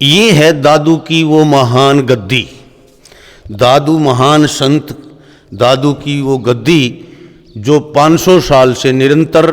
ये है दादू की वो महान गद्दी, दादू महान संत, दादू की वो गद्दी जो 500 साल से निरंतर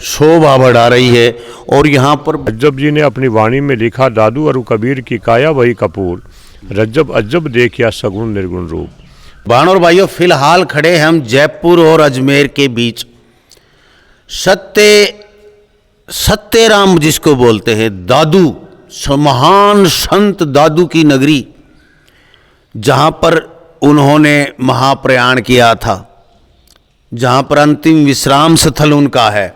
शोभा बढ़ा रही है। और यहाँ पर रज्जब जी ने अपनी वाणी में लिखा, दादू और कबीर की काया वही कपूर, रज्जब अज्जब देखिया सगुण निर्गुण रूप। बहन और भाइयों, फिलहाल खड़े हैं हम जयपुर और अजमेर के बीच। सत्यराम जिसको बोलते हैं, दादू, महान संत दादू की नगरी, जहाँ पर उन्होंने महाप्रयाण किया था, जहाँ पर अंतिम विश्राम स्थल उनका है।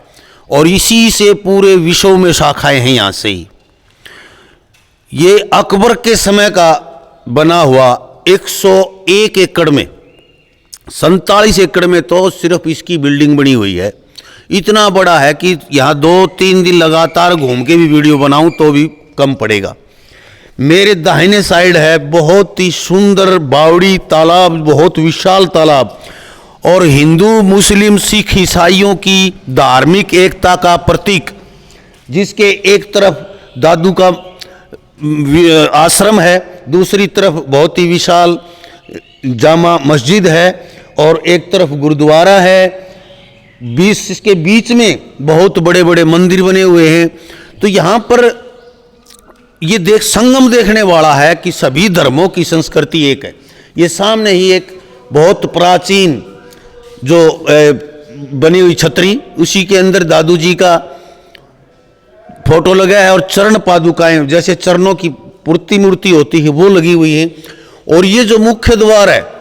और इसी से पूरे विश्व में शाखाएं हैं। यहाँ से ही ये अकबर के समय का बना हुआ 101 एकड़ में, 47 एकड़ में तो सिर्फ इसकी बिल्डिंग बनी हुई है। इतना बड़ा है कि यहाँ 2-3 दिन लगातार घूम के भी वीडियो बनाऊं तो भी कम पड़ेगा। मेरे दाहिने साइड है बहुत ही सुंदर बावड़ी तालाब, बहुत विशाल तालाब, और हिंदू मुस्लिम सिख ईसाइयों की धार्मिक एकता का प्रतीक, जिसके एक तरफ दादू का आश्रम है, दूसरी तरफ बहुत ही विशाल जामा मस्जिद है, और एक तरफ गुरुद्वारा है। इसके बीच में बहुत बड़े बड़े मंदिर बने हुए हैं। तो यहाँ पर ये संगम देखने वाला है कि सभी धर्मों की संस्कृति एक है। ये सामने ही एक बहुत प्राचीन जो बनी हुई छतरी, उसी के अंदर दादू जी का फोटो लगा है, और चरण पादुकाएं जैसे चरणों की मूर्ति होती है वो लगी हुई है। और ये जो मुख्य द्वार है,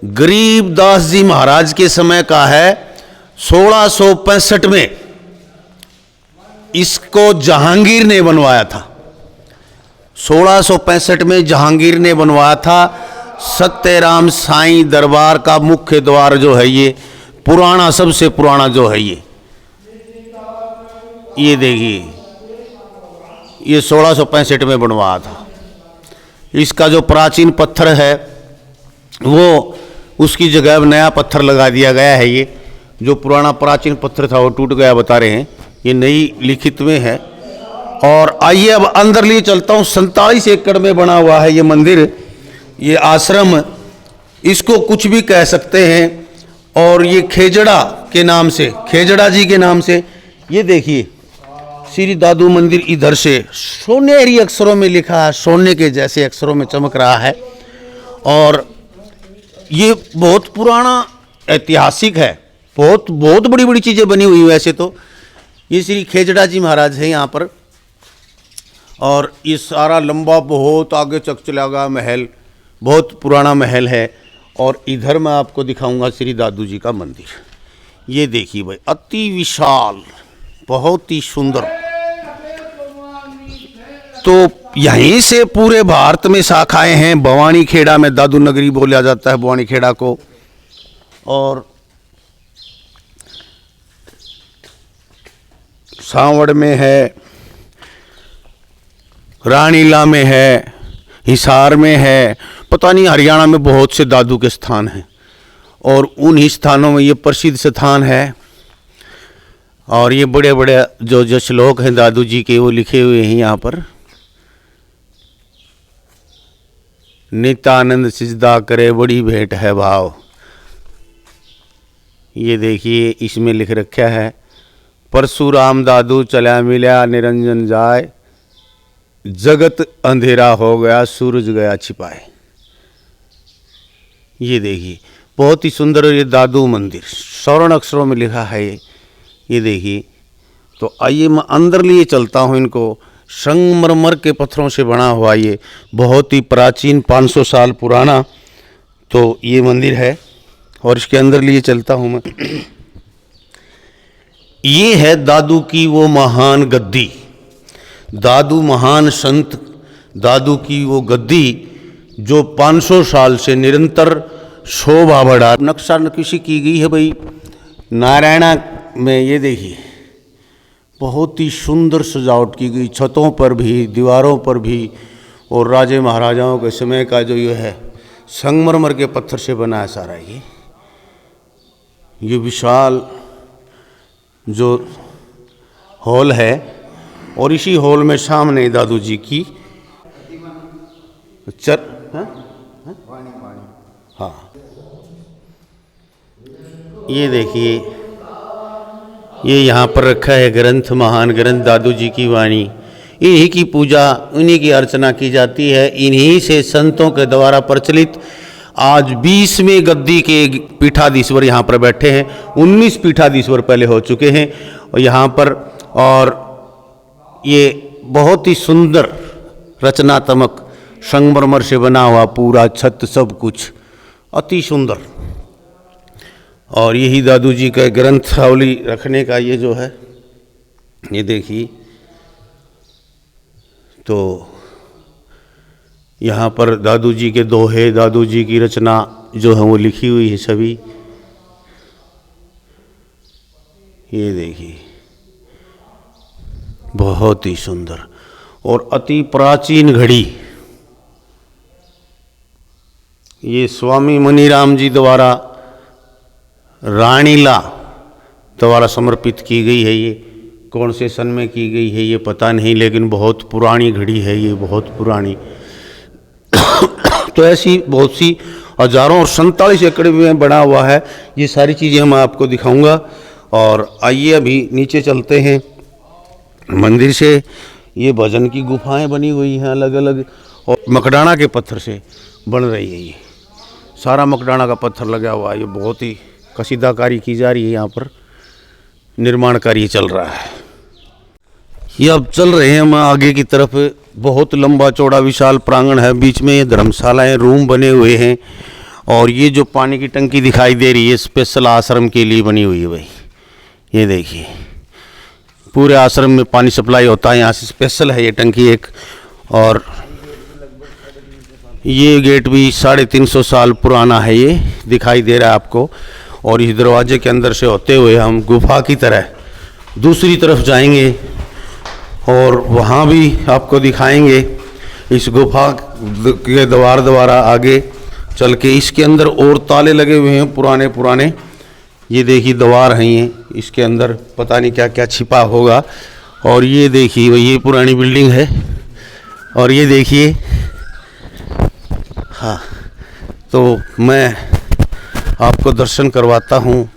गरीबदास जी महाराज के समय का है। 1665 में इसको जहांगीर ने बनवाया था। 1665 में जहांगीर ने बनवाया था। सत्यराम साईं दरबार का मुख्य द्वार जो है, ये पुराना, सबसे पुराना जो है, ये देखिए, ये 1665 में बनवाया था। इसका जो प्राचीन पत्थर है वो, उसकी जगह नया पत्थर लगा दिया गया है। ये जो पुराना प्राचीन पत्थर था वो टूट गया बता रहे हैं, ये नई लिखित में है। और आइए अब अंदर लिए चलता हूँ। 47 एकड़ में बना हुआ है ये मंदिर, ये आश्रम, इसको कुछ भी कह सकते हैं। और ये खेजड़ा के नाम से, खेजड़ा जी के नाम से, ये देखिए श्री दादू मंदिर इधर से सोनेरी अक्षरों में लिखा है, सोने के जैसे अक्षरों में चमक रहा है। और ये बहुत पुराना ऐतिहासिक है, बहुत बड़ी बड़ी चीज़ें बनी हुई। वैसे तो ये श्री खेजड़ा जी महाराज है यहाँ पर। और ये सारा लंबा बहुत आगे तक चला गया महल, बहुत पुराना महल है। और इधर मैं आपको दिखाऊंगा श्री दादू जी का मंदिर। ये देखिए भाई, अति विशाल, बहुत ही सुंदर। तो यहीं से पूरे भारत में शाखाएं हैं। भवानी खेड़ा में दादू नगरी बोला जाता है, भवानी खेड़ा को। और सांवड़ में है, रानीला में है, हिसार में है, पता नहीं हरियाणा में बहुत से दादू के स्थान हैं। और उन्हीं स्थानों में ये प्रसिद्ध स्थान है। और ये बड़े बड़े जो श्लोक हैं दादू जी के, वो लिखे हुए हैं यहाँ पर। नित्यानंद सिजदा करे बड़ी भेंट है भाव। ये देखिए, इसमें लिख रखा है, परशुराम दादू चला मिला निरंजन जाए, जगत अंधेरा हो गया सूरज गया छिपाए। ये देखिए, बहुत ही सुंदर ये दादू मंदिर स्वर्ण अक्षरों में लिखा है ये देखिए। तो आइए मैं अंदर लिए चलता हूँ इनको। संगमरमर के पत्थरों से बना हुआ ये बहुत ही प्राचीन 500 साल पुराना तो ये मंदिर है। और इसके अंदर लिए चलता हूँ मैं। ये है दादू की वो महान गद्दी, दादू महान संत, दादू की वो गद्दी जो 500 साल से निरंतर शोभा बढ़ा। नक्शा नक्शी की गई है भाई नारायणा में। ये देखिए, बहुत ही सुंदर सजावट की गई, छतों पर भी, दीवारों पर भी। और राजे महाराजाओं के समय का जो ये है, संगमरमर के पत्थर से बना है सारा ये विशाल जो हॉल है, और इसी हॉल में सामने दादू जी की हाँ, ये देखिए, ये यहाँ पर रखा है ग्रंथ, महान ग्रंथ दादू जी की वाणी। इन्हीं की पूजा, इन्हीं की अर्चना की जाती है। इन्हीं से संतों के द्वारा प्रचलित आज 20वें गद्दी के पीठाधीश्वर यहाँ पर बैठे हैं। 19 पीठाधीश्वर पहले हो चुके हैं और यहाँ पर, और ये बहुत ही सुंदर रचनात्मक संगमरमर से बना हुआ पूरा छत, सब कुछ अति सुंदर। और यही दादू जी का ग्रंथावली रखने का ये जो है, ये देखिए, तो यहाँ पर दादू जी के दोहे, दादू जी की रचना जो है वो लिखी हुई है सभी। ये देखिए, बहुत ही सुंदर और अति प्राचीन घड़ी। ये स्वामी मनीराम जी द्वारा रानीला द्वारा समर्पित की गई है। ये कौन से सन में की गई है ये पता नहीं, लेकिन बहुत पुरानी घड़ी है ये, बहुत पुरानी। तो ऐसी बहुत सी हजारों और 47 एकड़ में बना हुआ है। ये सारी चीज़ें मैं आपको दिखाऊंगा। और आइए अभी नीचे चलते हैं मंदिर से। ये भजन की गुफाएं बनी हुई हैं अलग अलग, और मकडाना के पत्थर से बन रही है। ये सारा मकडाना का पत्थर लगा हुआ है। ये बहुत ही कसीदाकारी की जा रही है, यहाँ पर निर्माण कार्य चल रहा है। ये अब चल रहे हैं हम आगे की तरफ। बहुत लंबा चौड़ा विशाल प्रांगण है, बीच में ये धर्मशालाएं, रूम बने हुए हैं। और ये जो पानी की टंकी दिखाई दे रही है स्पेशल आश्रम के लिए बनी हुई है भाई। ये देखिए, पूरे आश्रम में पानी सप्लाई होता है, यहाँ से स्पेशल है ये टंकी एक। और ये गेट भी 350 साल पुराना है, ये दिखाई दे रहा है आपको। और इस दरवाजे के अंदर से होते हुए हम गुफा की तरह दूसरी तरफ जाएंगे और वहाँ भी आपको दिखाएंगे। इस गुफा के द्वारा आगे चल के इसके अंदर और ताले लगे हुए हैं पुराने पुराने। ये देखिए द्वार हैं, ये इसके अंदर पता नहीं क्या क्या छिपा होगा। और ये देखिए, ये पुरानी बिल्डिंग है। और ये देखिए, हाँ, तो मैं आपको दर्शन करवाता हूँ।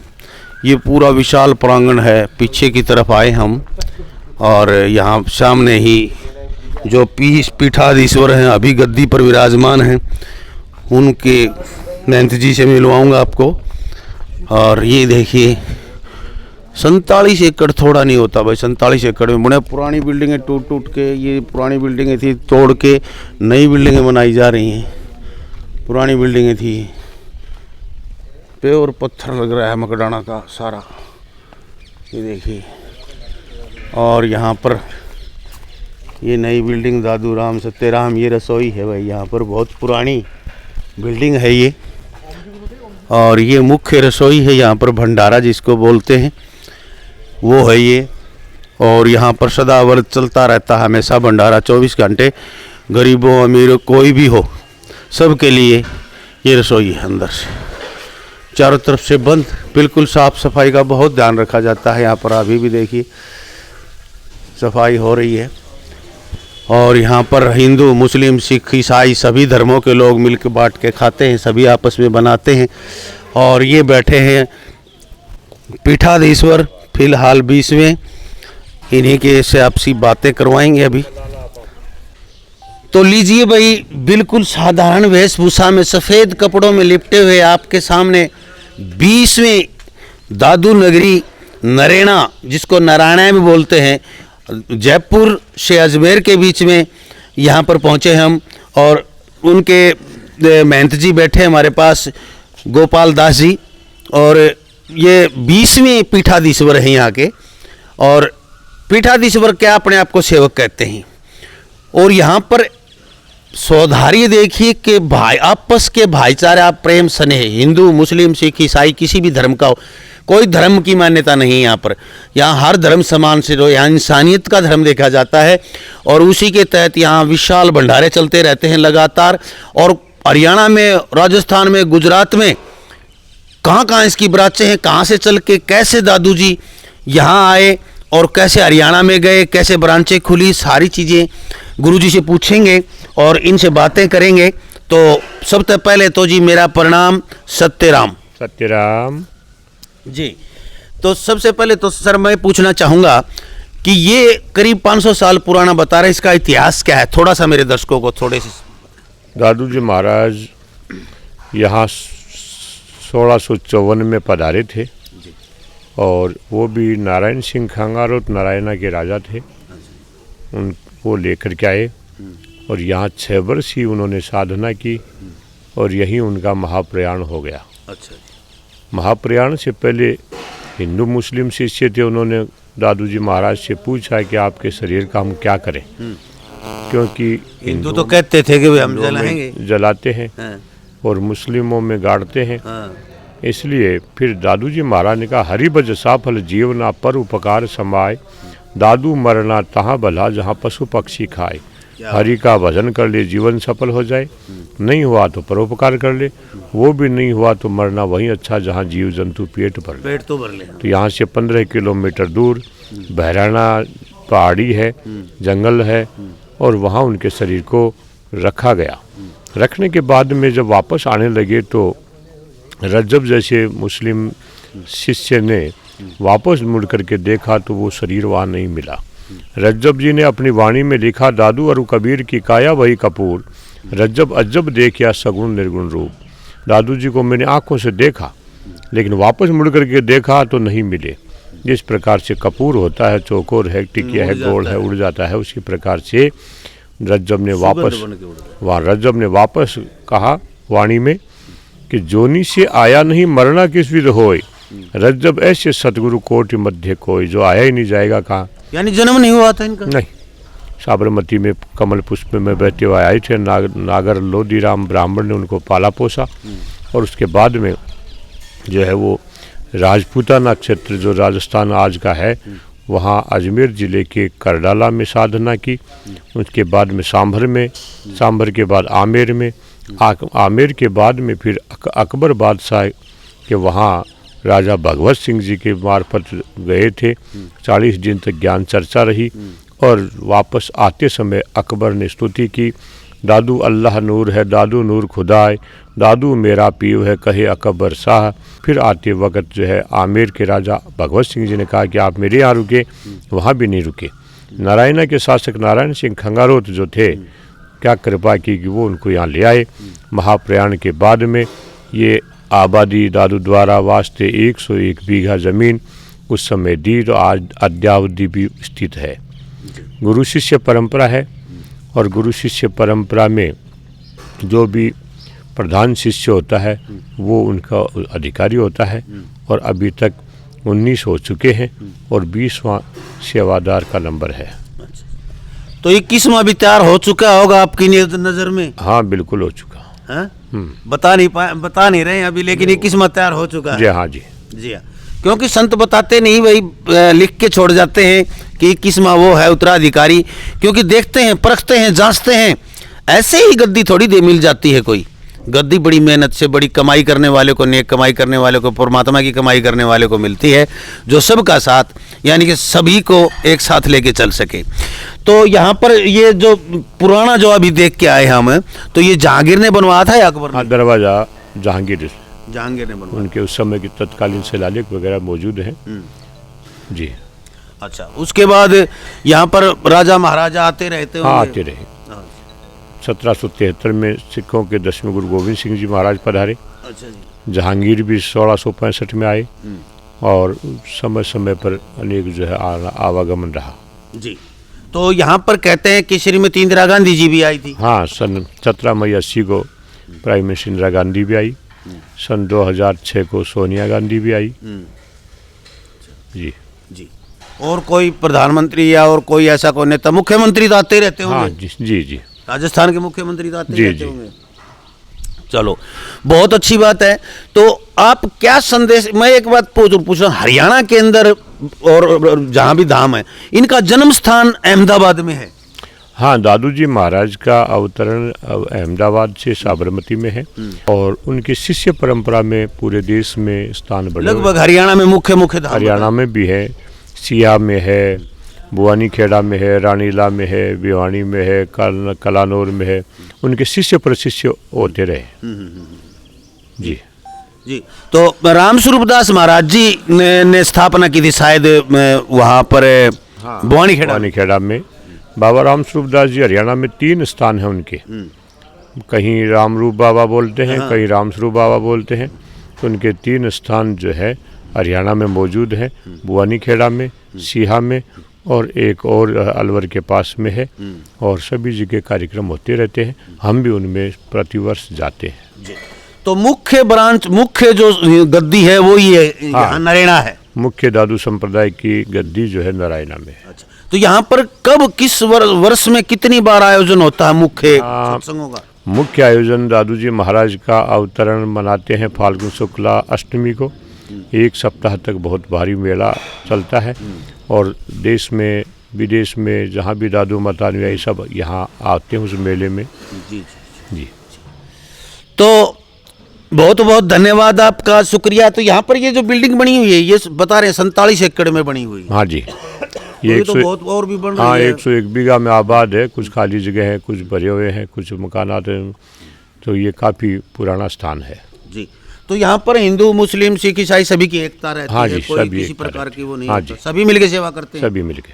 ये पूरा विशाल प्रांगण है। पीछे की तरफ आए हम, और यहाँ सामने ही जो पीठाधीश्वर हैं, अभी गद्दी पर विराजमान हैं, उनके महंत जी से मिलवाऊंगा आपको। और ये देखिए, 47 एकड़ थोड़ा नहीं होता भाई। 47 एकड़ में बड़े पुरानी बिल्डिंगें टूट टूट के, ये पुरानी बिल्डिंगें थी, तोड़ के नई बिल्डिंगें बनाई जा रही हैं। पुरानी बिल्डिंगें थी, प्योर पत्थर लग रहा है मकडाना का सारा। ये देखिए, और यहाँ पर ये नई बिल्डिंग दादू राम सत्यराम, ये रसोई है भाई। यहाँ पर बहुत पुरानी बिल्डिंग है ये। और ये मुख्य रसोई है, यहाँ पर भंडारा जिसको बोलते हैं वो है ये। और यहाँ पर सदावर्त चलता रहता है हमेशा भंडारा, 24 घंटे। गरीबों अमीरों कोई भी हो, सबके लिए ये रसोई है। अंदर से चारों तरफ से बंद, बिल्कुल साफ़ सफाई का बहुत ध्यान रखा जाता है यहाँ पर। अभी भी देखिए सफाई हो रही है। और यहाँ पर हिंदू, मुस्लिम, सिख, ईसाई सभी धर्मों के लोग मिलकर बांट के खाते हैं, सभी आपस में बनाते हैं। और ये बैठे हैं पीठाधीश्वर फिलहाल 20वें, इन्हीं के से आपसी बातें करवाएंगे अभी। तो लीजिए भाई, बिल्कुल साधारण वेशभूषा में सफ़ेद कपड़ों में लिपटे हुए आपके सामने 20वें दादू नगरी नरेना, जिसको नारायण भी बोलते हैं, जयपुर से अजमेर के बीच में यहाँ पर पहुँचे हम। और उनके महंत जी बैठे हमारे पास, गोपाल दास जी। और ये 20वें पीठाधीश्वर हैं यहाँ के। और पीठाधीश्वर क्या अपने आप को सेवक कहते हैं। और यहाँ पर सौधार्य देखिए कि भाई आपस के भाईचारा, प्रेम, स्नेह, हिंदू, मुस्लिम, सिख, ईसाई किसी भी धर्म का हो, कोई धर्म की मान्यता नहीं है यहाँ पर। यहाँ हर धर्म समान से जो, यहाँ इंसानियत का धर्म देखा जाता है। और उसी के तहत यहाँ विशाल भंडारे चलते रहते हैं लगातार। और हरियाणा में, राजस्थान में, गुजरात में कहाँ कहाँ इसकी ब्रांचें हैं, कहाँ से चल के कैसे दादू जी यहाँ आए और कैसे हरियाणा में गए, कैसे ब्रांचें खुली, सारी चीज़ें गुरुजी से पूछेंगे और इनसे बातें करेंगे। तो सबसे पहले तो जी मेरा प्रणाम सत्यराम। सत्यराम जी, तो सबसे पहले तो सर मैं पूछना चाहूँगा कि ये करीब 500 साल पुराना बता रहे, इसका इतिहास क्या है, थोड़ा सा मेरे दर्शकों को थोड़े से। दादू जी महाराज यहाँ 1654 में पधारे थे और वो भी नारायण सिंह खंगारोत नारायणा के राजा थे। उनको लेकर के आए और यहाँ 6 वर्ष ही उन्होंने साधना की और यहीं उनका महाप्रयाण हो गया। अच्छा। महाप्रयाण से पहले हिंदू मुस्लिम शिष्य थे, उन्होंने दादू जी महाराज से पूछा कि आपके शरीर का हम क्या करें, क्योंकि हिंदू तो कहते थे कि हम जलाएंगे, जलाते हैं हाँ। और मुस्लिमों में गाड़ते हैं। हाँ। इसलिए फिर दादू जी महाराज ने कहा, हरि भज साफल जीवना पर उपकार समाए, दादू मरना तहाँ भला जहाँ पशु पक्षी खाए। हरि का भजन कर ले जीवन सफल हो जाए, नहीं हुआ तो परोपकार कर ले, वो भी नहीं हुआ तो मरना वहीं अच्छा जहाँ जीव जंतु पेट भर ले। पेट तो भर ले। तो यहाँ से 15 किलोमीटर दूर बहराना पहाड़ी है, जंगल है और वहाँ उनके शरीर को रखा गया। रखने के बाद में जब वापस आने लगे तो रज्जब जैसे मुस्लिम शिष्य ने वापस मुड़ करके देखा तो वो शरीर वहाँ नहीं मिला। रज्जब जी ने अपनी वाणी में लिखा, दादू और कबीर की काया वही कपूर, रज्जब अज्जब देखिया सगुण निर्गुण रूप। दादू जी को मैंने आंखों से देखा लेकिन वापस मुड़ करके देखा तो नहीं मिले। जिस प्रकार से कपूर होता है, चौकोर है, टिकिया है, गोल है, उड़ जाता है, उसी प्रकार से रज्जब ने वापस कहा वाणी में कि जोनी से आया नहीं मरना किस विध होए, रज्जब ऐसे सतगुरु कोटि मध्य कोई, जो आया ही नहीं जाएगा कहाँ। यानी जन्म नहीं हुआ था इनका? नहीं, साबरमती में कमल पुष्प में बहते हुए आए थे। नागर लोदीराम ब्राह्मण ने उनको पाला पोसा और उसके बाद में जो है वो राजपूताना क्षेत्र जो राजस्थान आज का है, वहाँ अजमेर ज़िले के करडाला में साधना की। उसके बाद में सांभर के बाद आमेर में, आमेर के बाद में फिर अकबर बादशाह के वहाँ राजा भगवत सिंह जी के मार्फत गए थे। 40 दिन तक ज्ञान चर्चा रही और वापस आते समय अकबर ने स्तुति की, दादू अल्लाह नूर है, दादू नूर खुदाए, दादू मेरा पीव है, कहे अकबर शाह। फिर आते वक्त जो है आमेर के राजा भगवत सिंह जी ने कहा कि आप मेरे यहाँ रुके, वहाँ भी नहीं रुके। नारायणा के शासक नारायण सिंह खंगारोत जो थे, क्या कृपा की कि वो उनको यहाँ ले आए। महाप्रयाण के बाद में ये आबादी दादू द्वारा वास्ते 101 बीघा ज़मीन उस समय दी, तो आज अद्यावधि भी स्थित है। गुरु शिष्य परंपरा है और गुरु शिष्य परंपरा में जो भी प्रधान शिष्य होता है वो उनका अधिकारी होता है और अभी तक 19 हो चुके हैं और 20वां सेवादार का नंबर है। तो 21वां भी तैयार हो चुका होगा आपकी नज़र में? हाँ बिल्कुल हो चुका। हाँ? बता नहीं रहे हैं अभी, लेकिन 21वां तैयार हो चुका है। जी हाँ जी, जी हाँ, क्योंकि संत बताते नहीं, वही लिख के छोड़ जाते हैं कि 21वां वो है उत्तराधिकारी, क्योंकि देखते हैं, परखते हैं, जांचते हैं। ऐसे ही गद्दी थोड़ी दे मिल जाती है कोई गद्दी, बड़ी मेहनत से, बड़ी कमाई करने वाले को, नेक कमाई करने वाले को, परमात्मा की कमाई करने वाले को मिलती है, जो सबका साथ, यानी कि सभी को एक साथ लेके चल सके। तो यहाँ पर ये जो पुराना जो अभी देख के आए हम, तो ये जहांगीर ने बनवाया था या अकबर ने? दरवाजा जहांगीर ने बनवाया। उनके उस समय की तत्कालीन शिलालेख वगैरह मौजूद हैं। जी। अच्छा, उसके बाद यहाँ पर राजा महाराजा आते रहते होंगे? हाँ, आते रहे। 1773 में सिखों के 10वें गुरु गोविंद सिंह जी महाराज पधारे। अच्छा जी। जहांगीर भी 1665 में आए और समय समय पर अनेक जो है आवागमन रहा। जी। तो यहाँ पर कहते हैं कि श्रीमती इंदिरा गांधी जी भी आई थी। हाँ, सन 17 मई 80 को प्राइम मिनिस्टर इंदिरा गांधी भी आई। सन 2006 को सोनिया गांधी भी आई। जी जी। और कोई प्रधानमंत्री या और कोई ऐसा कोई नेता, मुख्यमंत्री तो आते रहते होंगे? हाँ जी जी जी, राजस्थान के मुख्यमंत्री तो आते जी रहते होंगे। चलो, बहुत अच्छी बात है। तो आप क्या संदेश, मैं एक बात पूछ रहा हूँ, हरियाणा के अंदर और जहाँ भी धाम है, इनका जन्म स्थान अहमदाबाद में है? हाँ, दादू जी महाराज का अवतरण अहमदाबाद से साबरमती में है और उनकी शिष्य परंपरा में पूरे देश में स्थान बने। लगभग हरियाणा में मुख्य धाम, हरियाणा में भी है, सिया में है, बुआनी खेड़ा में है, रानीला में है, भिवानी में है, कलानौर में है। उनके शिष्य प्रशिष्य होते रहे। जी जी। तो राम स्वरूप दास महाराज जी ने स्थापना की थी शायद वहाँ पर बुआनी खेड़ा में। बाबा राम स्वरूप दास जी हरियाणा में 3 स्थान हैं उनके। कहीं रामरूप बाबा बोलते हैं, कहीं राम स्वरूप बाबा बोलते हैं। तो उनके 3 स्थान जो है हरियाणा में मौजूद हैं, बुआनी खेड़ा में, सीहा में और एक और अलवर के पास में है। और सभी जगह कार्यक्रम होते रहते हैं, हम भी उनमें प्रतिवर्ष जाते हैं। तो मुख्य ब्रांच, मुख्य जो गद्दी है वो ये यहाँ नरेना है। मुख्य दादू संप्रदाय की गद्दी जो है नारायणा में है। अच्छा, तो यहाँ पर कब किस वर्ष में कितनी बार आयोजन होता है मुख्य सत्संगों का? मुख्य आयोजन दादू जी महाराज का अवतरण मनाते हैं फाल्गुन शुक्ला अष्टमी को। 1 सप्ताह तक बहुत भारी मेला चलता है और देश में विदेश में जहाँ भी दादू मत अनुयायी सब यहाँ आते हैं उस मेले में। जी जी। तो बहुत बहुत धन्यवाद आपका, शुक्रिया। तो यहाँ पर ये जो बिल्डिंग बनी हुई है ये बता रहे हैं 47 एकड़ में बनी हुई है। हाँ जी, ये तो बहुत और भी बन रही है। 101 बीघा में आबाद है। कुछ खाली जगह है, कुछ भरे हुए हैं, कुछ मकानात हैं। तो ये काफ़ी पुराना स्थान है। जी। तो यहाँ पर हिंदू, मुस्लिम, सिख, ईसाई सभी की एकता रहती हाँ है। जी, कोई सभी किसी प्रकार की वो नहीं हाँ होता। जी। सभी मिलके सेवा करते हैं। सभी मिलके।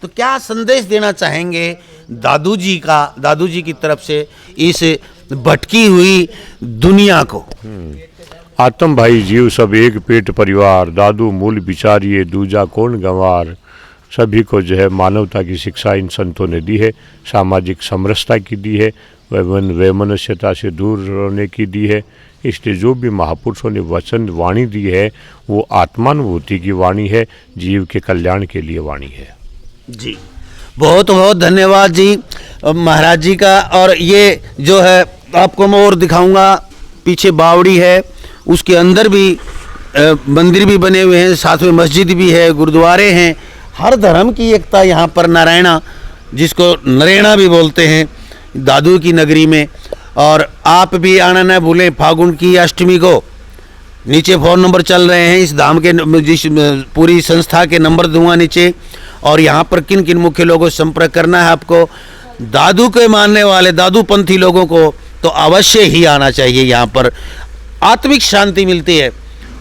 तो क्या संदेश देना चाहेंगे दादू जी की तरफ से इस भटकी हुई दुनिया को? आत्म भाई जीव सब एक पेट परिवार, दादू मूल विचारिए दूजा कौन गंवार। सभी को जो है मानवता की शिक्षा इन संतों ने दी है, सामाजिक समरसता की दी है, वैमनस्यता से दूर रहने की दी है। इसलिए जो भी महापुरुषों ने वचन वाणी दी है वो आत्मानुभूति की वाणी है, जीव के कल्याण के लिए वाणी है। जी, बहुत बहुत धन्यवाद जी महाराज जी का। और ये जो है आपको मैं और दिखाऊंगा, पीछे बावड़ी है, उसके अंदर भी मंदिर भी बने हुए हैं, साथ में मस्जिद भी है, गुरुद्वारे हैं। हर धर्म की एकता यहाँ पर नारायणा, जिसको नरेना भी बोलते हैं, दादू की नगरी में। और आप भी आना न भूलें फागुन की अष्टमी को। नीचे फ़ोन नंबर चल रहे हैं, इस धाम के जिस पूरी संस्था के नंबर दूंगा नीचे। और यहाँ पर किन किन मुख्य लोगों से संपर्क करना है आपको, दादू के मानने वाले दादू पंथी लोगों को तो अवश्य ही आना चाहिए। यहाँ पर आत्मिक शांति मिलती है।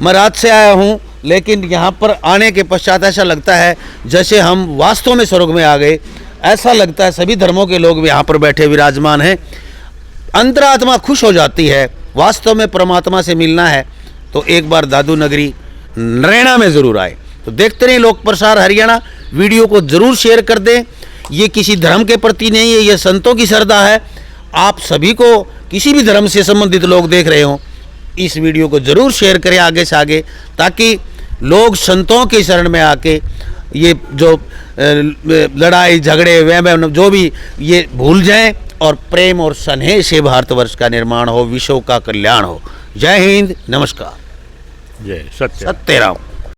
मैं रात से आया हूँ, लेकिन यहाँ पर आने के पश्चात ऐसा लगता है जैसे हम वास्तव में स्वर्ग में आ गए। ऐसा लगता है सभी धर्मों के लोग यहाँ पर बैठे विराजमान हैं। अंतरात्मा खुश हो जाती है। वास्तव में परमात्मा से मिलना है तो एक बार दादू नगरी नरेना में ज़रूर आए। तो देखते रहिए लोक प्रसार हरियाणा। वीडियो को ज़रूर शेयर कर दें। ये किसी धर्म के प्रति नहीं है, ये संतों की श्रद्धा है। आप सभी को, किसी भी धर्म से संबंधित लोग देख रहे हों, इस वीडियो को ज़रूर शेयर करें आगे से आगे, ताकि लोग संतों के शरण में आके ये जो लड़ाई झगड़े वह जो भी ये भूल जाएं और प्रेम और स्नेह से भारतवर्ष का निर्माण हो, विश्व का कल्याण हो। जय हिंद, नमस्कार, जय सत्य सत्यराम।